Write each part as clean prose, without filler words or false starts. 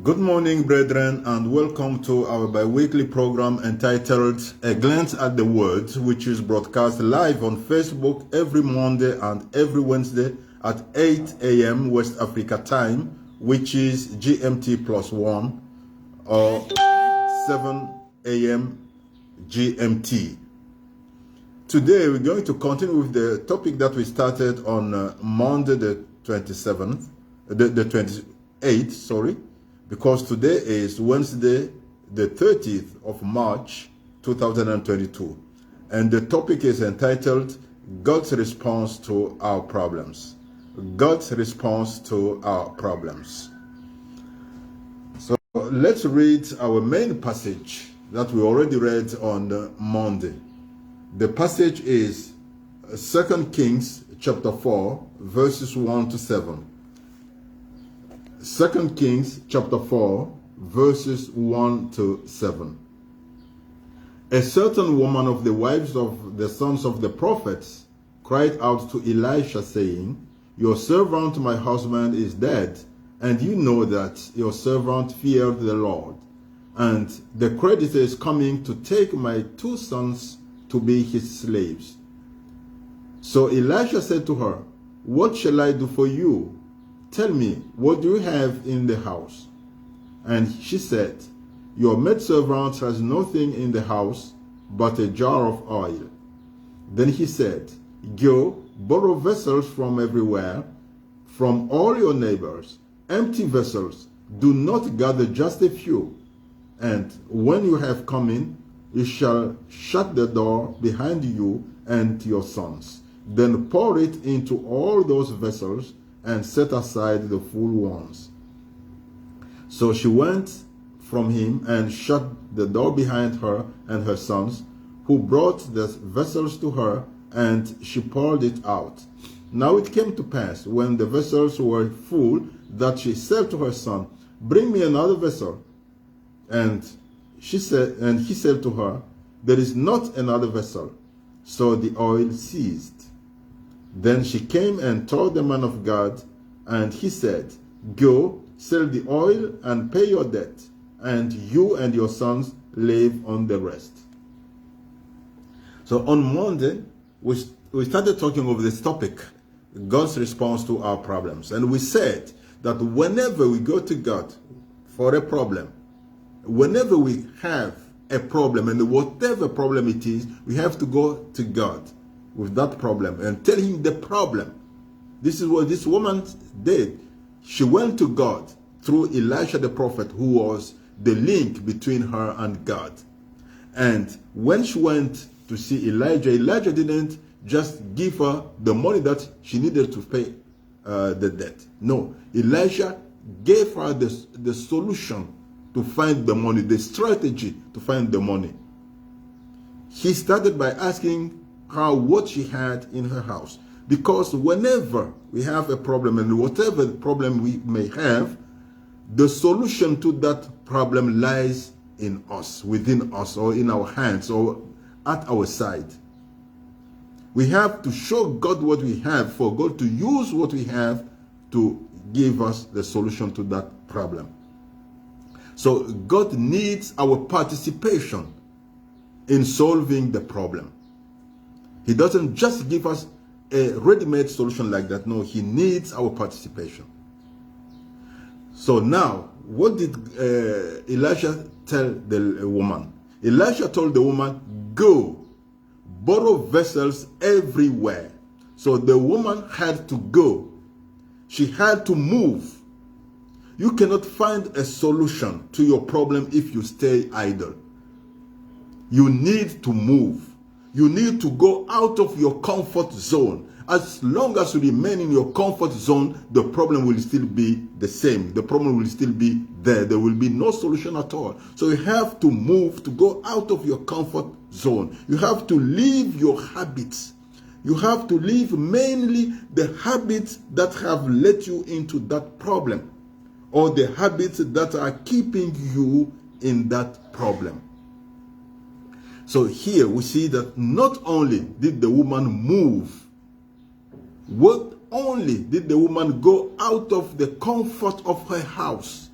Good morning, brethren, and welcome to our bi-weekly program entitled A Glance at the Word, which is broadcast live on Facebook every Monday and every Wednesday at 8 a.m. West Africa time, which is GMT +1 or 7 a.m. GMT. Today, we're going to continue with the topic that we started on Monday the 27th, the 28th, sorry, because today is Wednesday, the 30th of March, 2022. And the topic is entitled, God's Response to Our Problems. God's Response to Our Problems. So let's read our main passage that we already read on Monday. The passage is 2 Kings chapter 4, verses 1 to 7. 2 Kings chapter 4, verses 1 to 7. A certain woman of the wives of the sons of the prophets cried out to Elisha, saying, Your servant my husband is dead, and you know that your servant feared the Lord, and the creditor is coming to take my 2 sons to be his slaves. So Elisha said to her, What shall I do for you? Tell me, what do you have in the house? And she said, Your maidservant has nothing in the house but a jar of oil. Then he said, Go, borrow vessels from everywhere, from all your neighbors, empty vessels. Do not gather just a few. And when you have come in, you shall shut the door behind you and your sons. Then pour it into all those vessels and set aside the full ones. So she went from him and shut the door behind her and her sons, who brought the vessels to her, and she poured it out. Now it came to pass, when the vessels were full, that she said to her son, Bring me another vessel. And he said to her, There is not another vessel. So the oil ceased. Then she came and told the man of God, and he said, Go, sell the oil and pay your debt, and you and your sons live on the rest. So on Monday, we started talking over this topic, God's response to our problems. And we said that whenever we go to God for a problem, whenever we have a problem, and whatever problem it is, we have to go to God with that problem and tell him the problem. This is what this woman did. She went to God through Elisha the prophet, who was the link between her and God. And when she went to see Elijah, Elijah didn't just give her the money that she needed to pay the debt. No, Elisha gave her the solution to find the money, the strategy to find the money. He started by asking her what she had in her house. Because whenever we have a problem, and whatever problem we may have, the solution to that problem lies in us, within us, or in our hands, or at our side. We have to show God what we have, for God to use what we have to give us the solution to that problem. So God needs our participation in solving the problem. He doesn't just give us a ready-made solution like that. No, he needs our participation. So now, what did Elisha tell the woman? Elisha told the woman, Go, borrow vessels everywhere. So the woman had to go. She had to move. You cannot find a solution to your problem if you stay idle. You need to move. You need to go out of your comfort zone. As long as you remain in your comfort zone, the problem will still be the same. The problem will still be there. There will be no solution at all. So you have to move, to go out of your comfort zone. You have to leave your habits. You have to leave mainly the habits that have led you into that problem, or the habits that are keeping you in that problem. So here we see that not only did the woman move, what only did the woman go out of the comfort of her house,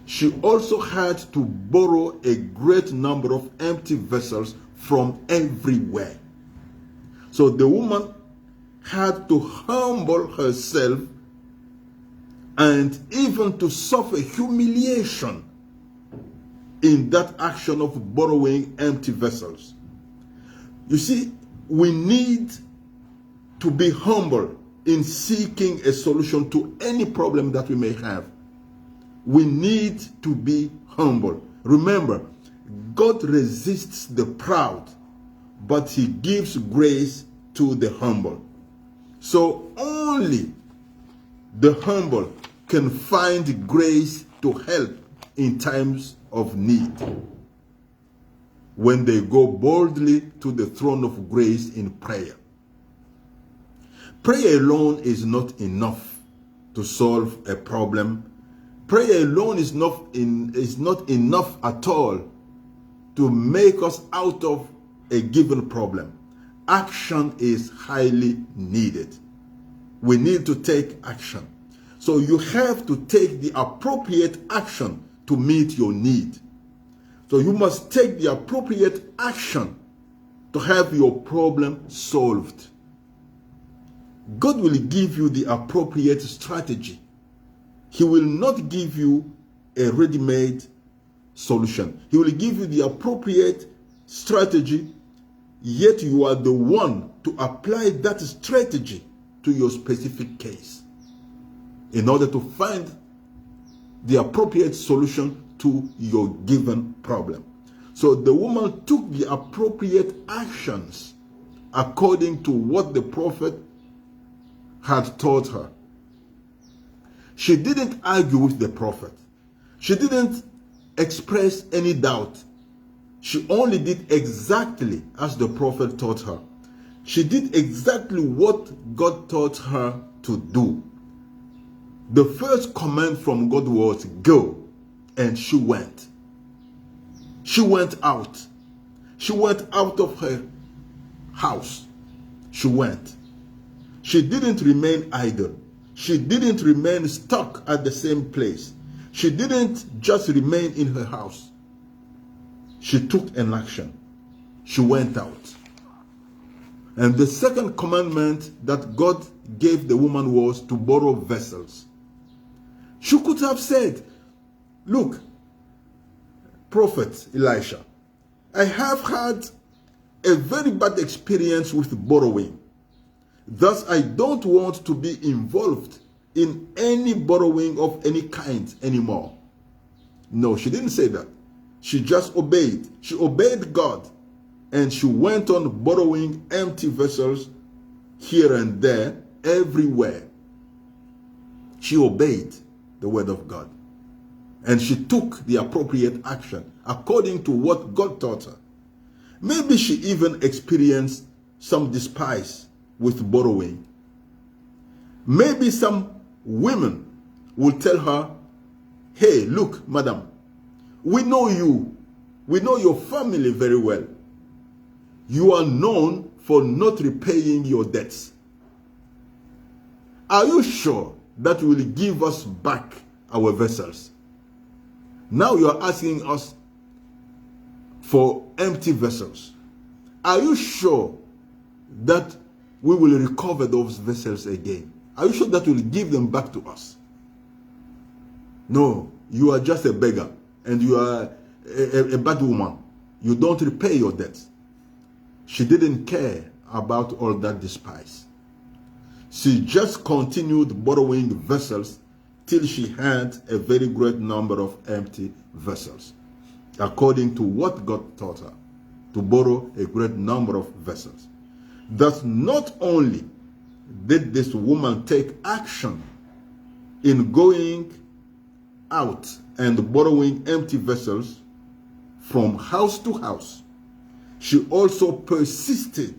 she also had to borrow a great number of empty vessels from everywhere. So the woman had to humble herself and even to suffer humiliation in that action of borrowing empty vessels. You see, we need to be humble in seeking a solution to any problem that we may have. We need to be humble. Remember, God resists the proud, but he gives grace to the humble. So only the humble can find grace to help in times of need, when they go boldly to the throne of grace in prayer. Prayer alone is not enough to solve a problem. Prayer alone is not enough at all to make us out of a given problem. Action is highly needed. We need to take action. So you have to take the appropriate action to meet your need. So you must take the appropriate action to have your problem solved. God will give you the appropriate strategy. He will not give you a ready-made solution. He will give you the appropriate strategy, yet you are the one to apply that strategy to your specific case in order to find the appropriate solution to your given problem. So the woman took the appropriate actions according to what the prophet had taught her. She didn't argue with the prophet. She didn't express any doubt. She only did exactly as the prophet taught her. She did exactly what God taught her to do. The first command from God was go, and she went. She went out. She went out of her house. She went. She didn't remain idle. She didn't remain stuck at the same place. She didn't just remain in her house. She took an action. She went out. And the second commandment that God gave the woman was to borrow vessels. She could have said, look, Prophet Elisha, I have had a very bad experience with borrowing. Thus, I don't want to be involved in any borrowing of any kind anymore. No, she didn't say that. She just obeyed. She obeyed God. And she went on borrowing empty vessels here and there, everywhere. She obeyed the word of God. And she took the appropriate action according to what God taught her. Maybe she even experienced some despise with borrowing. Maybe some women will tell her, hey, look, madam, we know you. We know your family very well. You are known for not repaying your debts. Are you sure that you will give us back our vessels? Now you are asking us for empty vessels. Are you sure that we will recover those vessels again? Are you sure that we will give them back to us? No, you are just a beggar and you are a bad woman. You don't repay your debts. She didn't care about all that despise. She just continued borrowing vessels till she had a very great number of empty vessels, according to what God taught her, to borrow a great number of vessels. Thus, not only did this woman take action in going out and borrowing empty vessels from house to house, she also persisted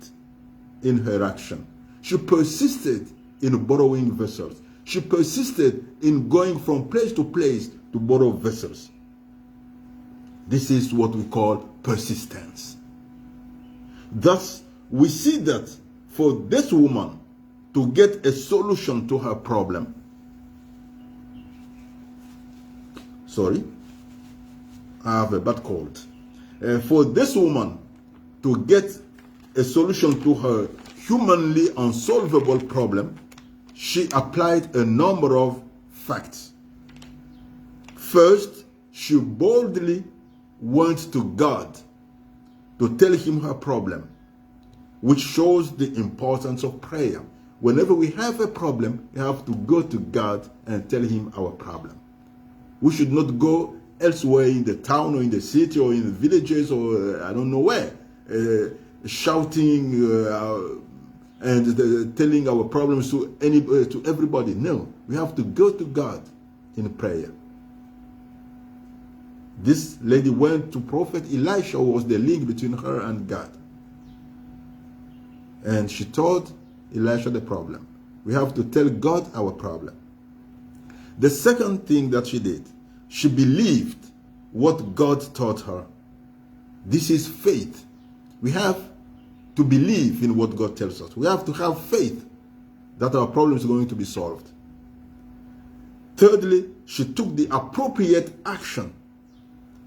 in her action. She persisted in borrowing vessels. She persisted in going from place to place to borrow vessels. This is what we call persistence. Thus, we see that for this woman to get a solution to her problem, Sorry, I have a bad cold. For this woman to get a solution to her humanly unsolvable problem, she applied a number of facts. First, she boldly went to God to tell him her problem, which shows the importance of prayer. Whenever we have a problem, we have to go to God and tell him our problem. We should not go elsewhere in the town or in the city or in the villages or I don't know where, shouting and telling our problems to everybody. No, we have to go to God in prayer. This lady went to Prophet Elisha, who was the link between her and God. And she told Elisha the problem. We have to tell God our problem. The second thing that she did, she believed what God taught her. This is faith. We have to believe in what God tells us. We have to have faith that our problem is going to be solved. Thirdly, she took the appropriate action.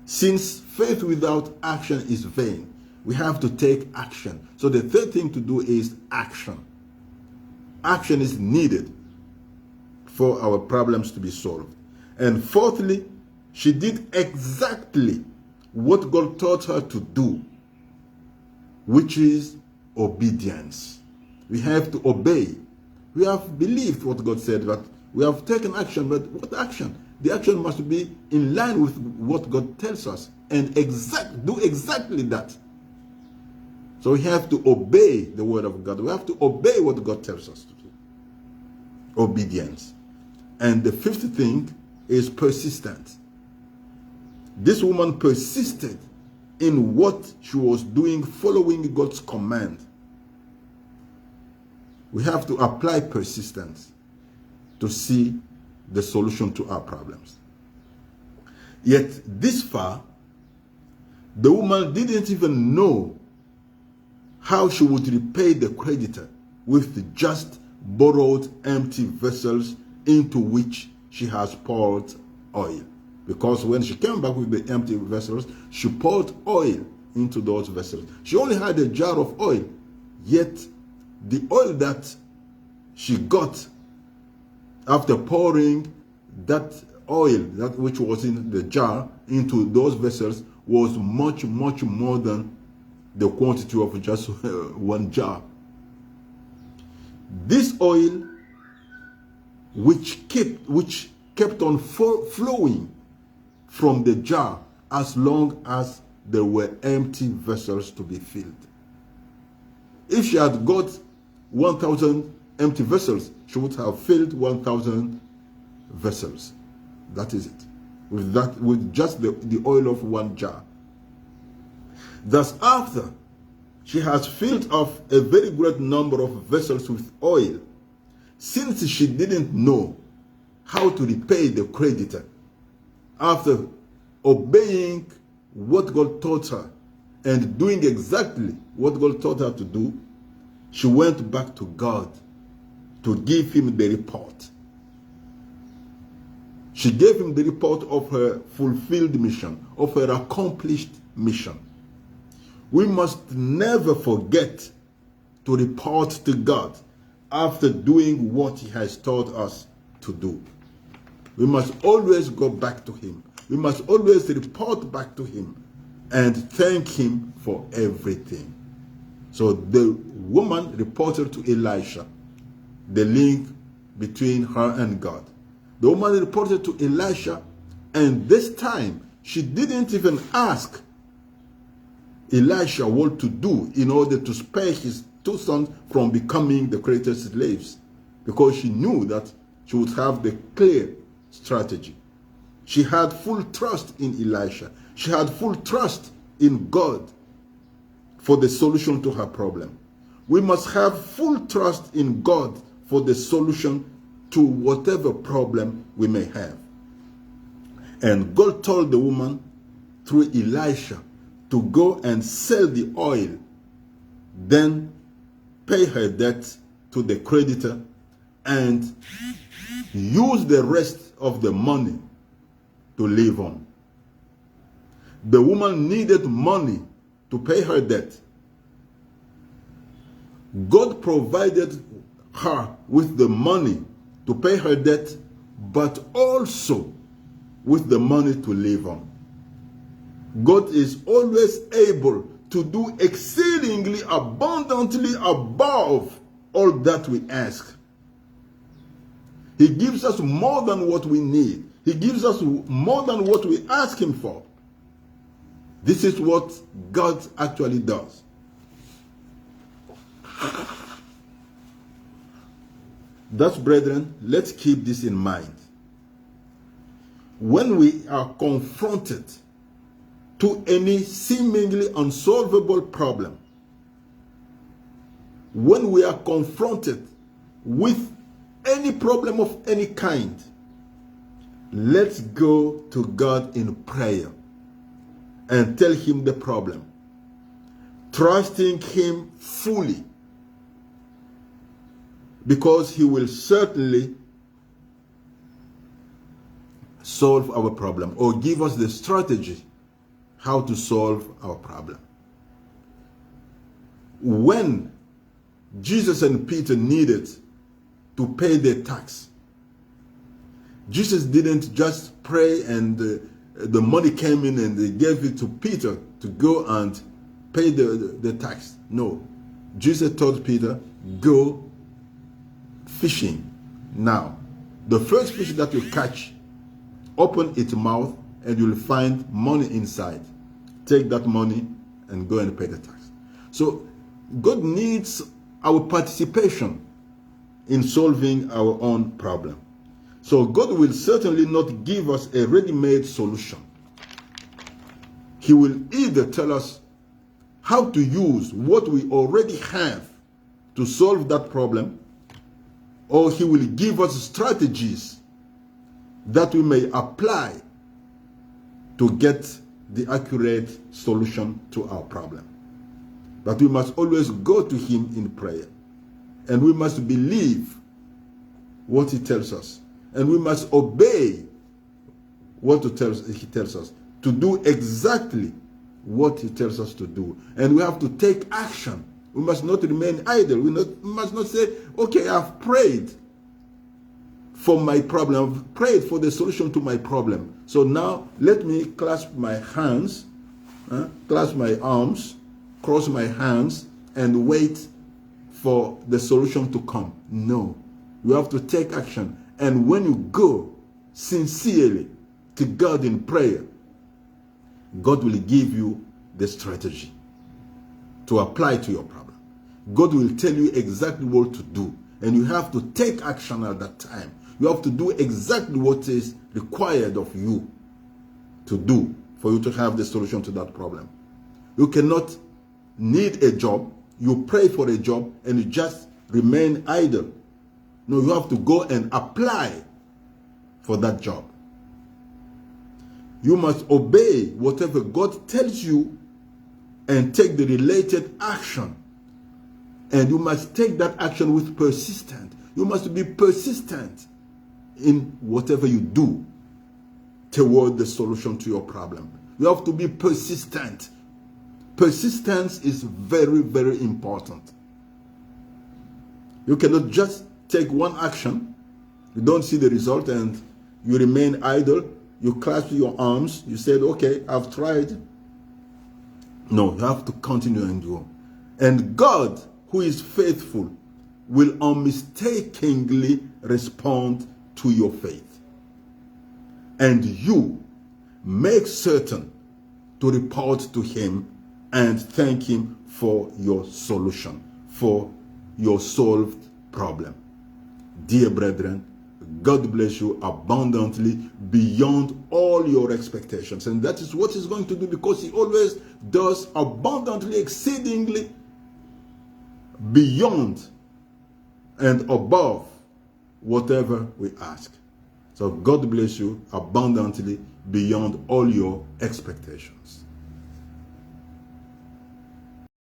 Since faith without action is vain, we have to take action. So the third thing to do is action. Action is needed for our problems to be solved. And fourthly, she did exactly what God taught her to do, which is obedience. We have to obey. We have believed what God said, but we have taken action. But what action? The action must be in line with what God tells us and do exactly that. So we have to obey the word of God. We have to obey what God tells us to do. Obedience. And the fifth thing is persistence. This woman persisted in what she was doing, following God's command. We have to apply persistence to see the solution to our problems. Yet this far, the woman didn't even know how she would repay the creditor with the just borrowed empty vessels into which she has poured oil. Because when she came back with the empty vessels, she poured oil into those vessels. She only had a jar of oil, yet the oil that she got after pouring that oil, that which was in the jar, into those vessels was much, much more than the quantity of just one jar. This oil, which kept on flowing from the jar as long as there were empty vessels to be filled. If she had got 1,000 empty vessels, she would have filled 1,000 vessels. That is it. With just the oil of one jar. Thus, after she has filled up a very great number of vessels with oil, since she didn't know how to repay the creditor, after obeying what God taught her and doing exactly what God taught her to do, she went back to God to give him the report. She gave him the report of her fulfilled mission, of her accomplished mission. We must never forget to report to God after doing what he has taught us to do. We must always go back to him. We must always report back to him and thank him for everything. So the woman reported to Elisha the link between her and God. The woman reported to Elisha, and this time she didn't even ask Elisha what to do in order to spare his two sons from becoming the greatest slaves, because she knew that she would have the clear strategy. She had full trust in Elisha. She had full trust in God for the solution to her problem. We must have full trust in God for the solution to whatever problem we may have. And God told the woman through Elisha to go and sell the oil, then pay her debt to the creditor, and use the rest of the money to live on. The woman needed money to pay her debt. God provided her with the money to pay her debt, but also with the money to live on. God is always able to do exceedingly abundantly above all that we ask. He gives us more than what we need. He gives us more than what we ask him for. This is what God actually does. Thus, brethren, let's keep this in mind. When we are confronted to any seemingly unsolvable problem, when we are confronted with any problem of any kind, let's go to God in prayer and tell him the problem, trusting him fully, because he will certainly solve our problem or give us the strategy how to solve our problem. When Jesus and Peter needed to pay their tax, Jesus didn't just pray and the money came in and they gave it to Peter to go and pay the tax. No. Jesus told Peter, go fishing now. The first fish that you catch, open its mouth and you'll find money inside. Take that money and go and pay the tax. So God needs our participation in solving our own problem. So God will certainly not give us a ready-made solution. He will either tell us how to use what we already have to solve that problem, or he will give us strategies that we may apply to get the accurate solution to our problem. But we must always go to him in prayer. And we must believe what he tells us. And we must obey what he tells us. To do exactly what he tells us to do. And we have to take action. We must not remain idle. We must not say, okay, I've prayed for my problem. I've prayed for the solution to my problem. So now let me clasp my hands, clasp my arms, cross my hands, and wait for the solution to come. No. You have to take action. And when you go sincerely to God in prayer, God will give you the strategy to apply to your problem. God will tell you exactly what to do. And you have to take action at that time. You have to do exactly what is required of you to do for you to have the solution to that problem. You cannot need a job, you pray for a job, and you just remain idle. No, you have to go and apply for that job. You must obey whatever God tells you and take the related action. And you must take that action with persistence. You must be persistent in whatever you do toward the solution to your problem. You have to be persistent. Persistence is very, very important. You cannot just take one action, you don't see the result, and you remain idle. You clasp your arms, you said, okay, I've tried. No, you have to continue and do. And God, who is faithful, will unmistakably respond to your faith. And you make certain to report to him and thank him for your solution, for your solved problem. Dear brethren, God bless you abundantly beyond all your expectations. And that is what he's going to do, because he always does abundantly, exceedingly, beyond and above whatever we ask. So God bless you abundantly beyond all your expectations.